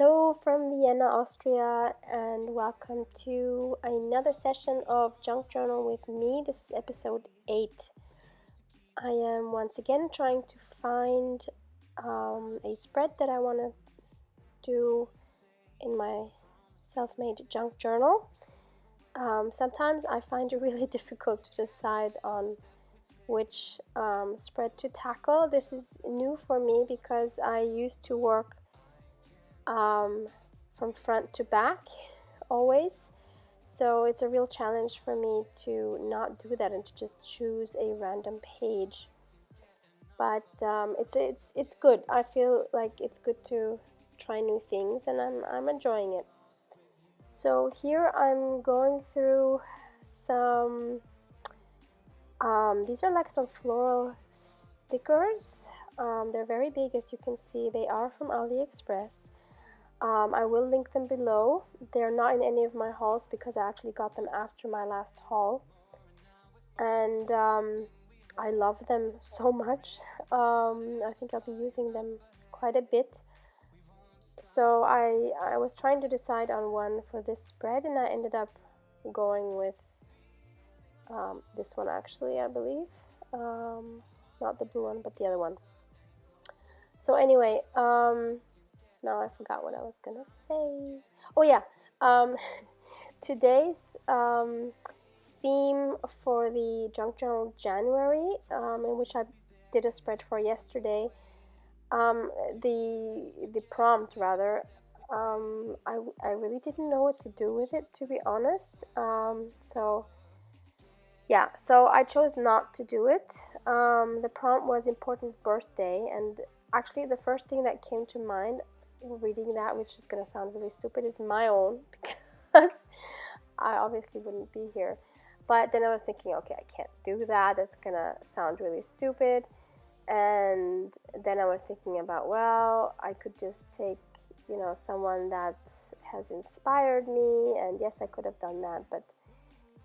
Hello from Vienna, Austria, and welcome to another session of Junk Journal with me. This is episode 8. I am once again trying to find a spread that I want to do in my self-made junk journal. Sometimes I find it really difficult to decide on which spread to tackle. This is new for me because I used to work from front to back always, so it's a real challenge for me to not do that and to just choose a random page. But it's good. I feel like it's good to try new things, and I'm enjoying it. So here I'm going through some these are like some floral stickers. They're very big, as you can see. They are from AliExpress. I will link them below. They're not in any of my hauls because I actually got them after my last haul, and I love them so much. I think I'll be using them quite a bit. So I was trying to decide on one for this spread, and I ended up going with this one actually, I believe. Not the blue one, but the other one. So anyway, now I forgot what I was gonna say. Oh yeah, today's theme for the Junk Journal January, in which I did a spread for yesterday. The prompt rather. I really didn't know what to do with it, to be honest. So I chose not to do it. The prompt was important birthday, and actually the first thing that came to mind reading that, which is going to sound really stupid, is my own, because I obviously wouldn't be here. But then I was thinking, okay, I can't do that. That's going to sound really stupid. And then I was thinking about, well, I could just take, someone that has inspired me. And yes, I could have done that. But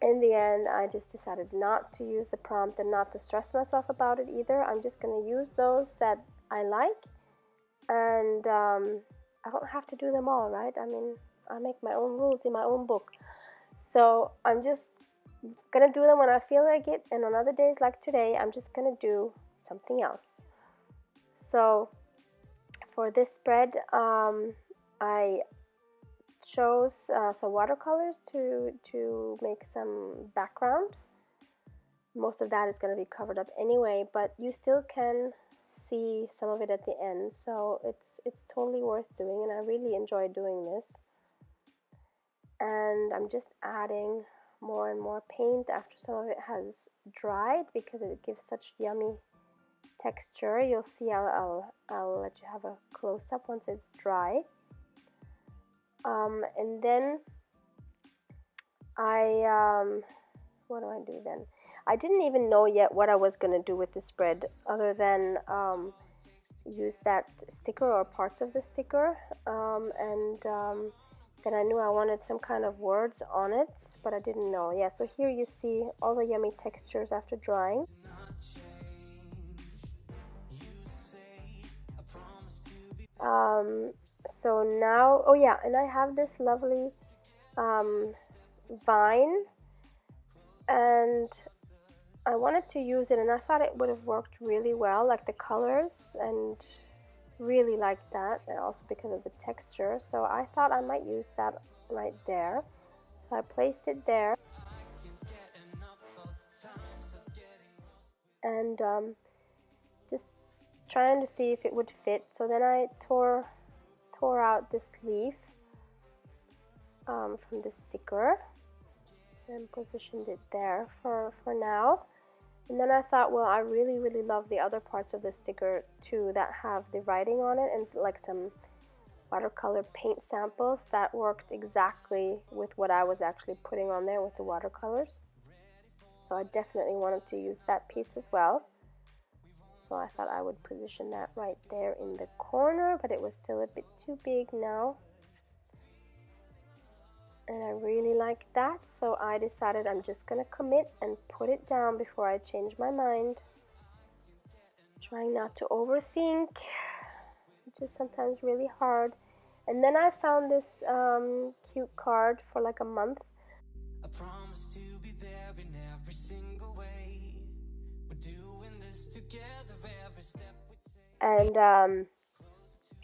in the end, I just decided not to use the prompt and not to stress myself about it either. I'm just going to use those that I like. And I don't have to do them all, right? I mean, I make my own rules in my own book. So I'm just gonna do them when I feel like it, and on other days like today, I'm just gonna do something else. So for this spread, I chose some watercolors to make some background. Most of that is going to be covered up anyway, but you still can see some of it at the end, so it's totally worth doing, and I really enjoy doing this. And I'm just adding more and more paint after some of it has dried, because it gives such yummy texture. You'll see, I'll let you have a close-up once it's dry. And then what do I do then? I didn't even know yet what I was going to do with the spread, other than use that sticker or parts of the sticker. Then I knew I wanted some kind of words on it, but I didn't know. Yeah, so here you see all the yummy textures after drying. So now, oh yeah, and I have this lovely vine, and I wanted to use it, and I thought it would have worked really well, like the colors, and really liked that, and also because of the texture. So I thought I might use that right there. So I placed it there, and just trying to see if it would fit. So then I tore out this leaf from the sticker and positioned it there for now. And then I thought, well, I really love the other parts of the sticker too that have the writing on it, and like some watercolor paint samples that worked exactly with what I was actually putting on there with the watercolors. So I definitely wanted to use that piece as well. So I thought I would position that right there in the corner, but it was still a bit too big now. And I really like that, so I decided I'm just gonna commit and put it down before I change my mind. Trying not to overthink, which is sometimes really hard. And then I found this cute card for like a month. I promise to be there in every single way. We're doing this together, every step we take. And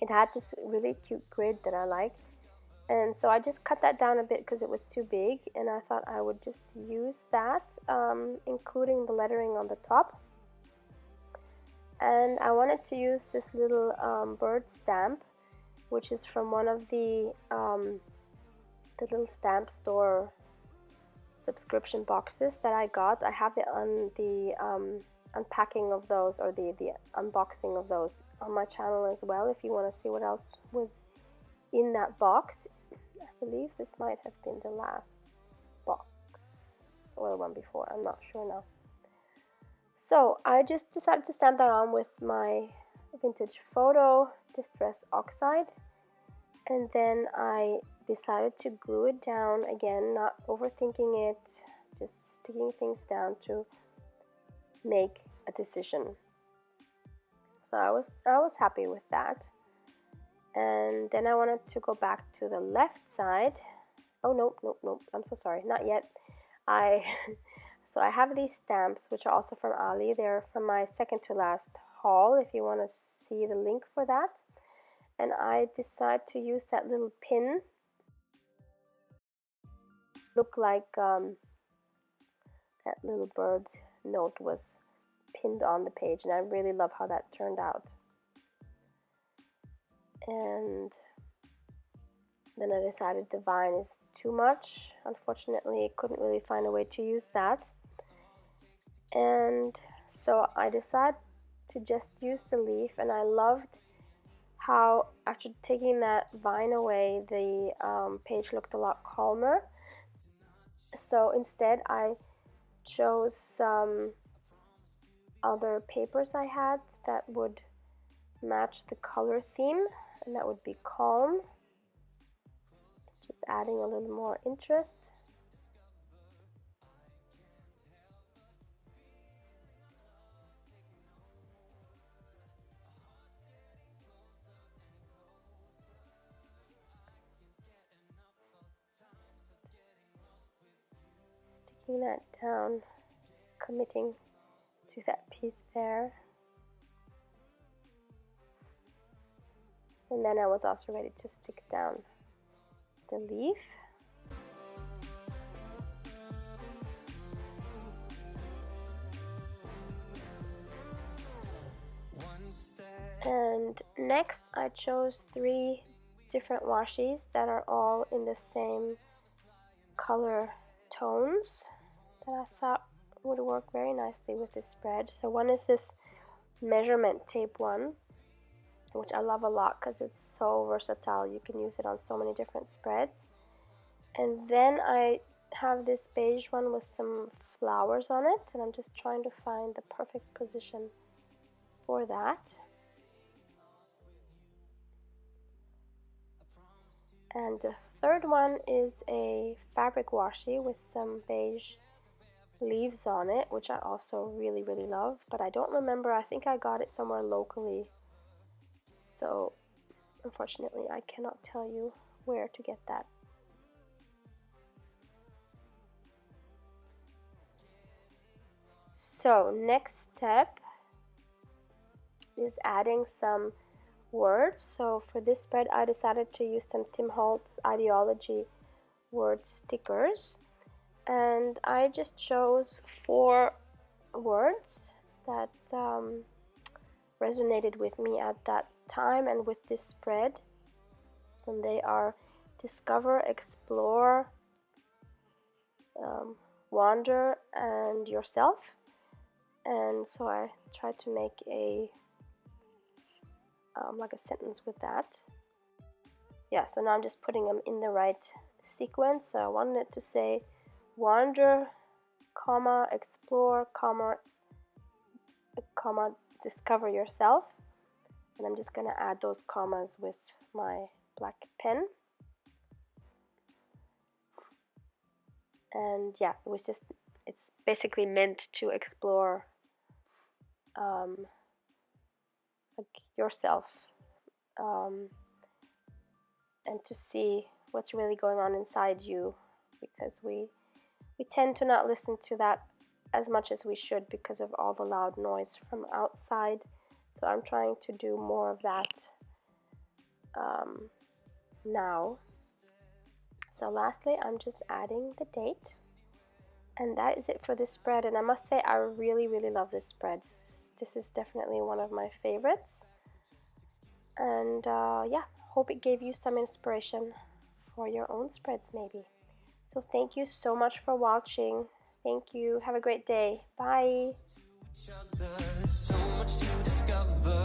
it had this really cute grid that I liked. And so I just cut that down a bit because it was too big, and I thought I would just use that, including the lettering on the top. And I wanted to use this little bird stamp, which is from one of the little stamp store subscription boxes that I got. I have the unpacking of those, or the unboxing of those, on my channel as well, if you want to see what else was in that box. I believe this might have been the last box or the one before, I'm not sure now. So I just decided to stamp that on with my vintage photo distress oxide, and then I decided to glue it down again, not overthinking it, just sticking things down to make a decision. So I was happy with that. And then I wanted to go back to the left side. Oh, no, I'm so sorry, not yet. So I have these stamps, which are also from Ali. They're from my second to last haul, if you want to see the link for that. And I decided to use that little pin. Look like that little bird note was pinned on the page, and I really love how that turned out. And then I decided the vine is too much. Unfortunately, I couldn't really find a way to use that. And so I decided to just use the leaf, and I loved how after taking that vine away, the page looked a lot calmer. So instead I chose some other papers I had that would match the color theme, and that would be calm, just adding a little more interest. Sticking that down, committing to that piece there. And then I was also ready to stick down the leaf. And next I chose 3 different washis that are all in the same color tones that I thought would work very nicely with this spread. So one is this measurement tape one, which I love a lot because it's so versatile. You can use it on so many different spreads. And then I have this beige one with some flowers on it, and I'm just trying to find the perfect position for that. And the third one is a fabric washi with some beige leaves on it, which I also really love, but I don't remember. I think I got it somewhere locally, so unfortunately I cannot tell you where to get that. So next step is adding some words. So for this spread I decided to use some Tim Holtz Ideology word stickers, and I just chose 4 words that resonated with me at that time and with this spread, and they are discover, explore, wander, and yourself. And so I tried to make a like a sentence with that. Yeah, so now I'm just putting them in the right sequence. So I wanted it to say wander, comma, explore, comma, discover yourself. And I'm just gonna add those commas with my black pen. And yeah, it's basically meant to explore like yourself. and to see what's really going on inside you, because we tend to not listen to that as much as we should because of all the loud noise from outside. So I'm trying to do more of that now. So lastly, I'm just adding the date, and that is it for this spread. And I must say, I really love this spread. This is definitely one of my favorites, and yeah, hope it gave you some inspiration for your own spreads maybe. So thank you so much for watching. Thank you. Have a great day. Bye. So much to discover.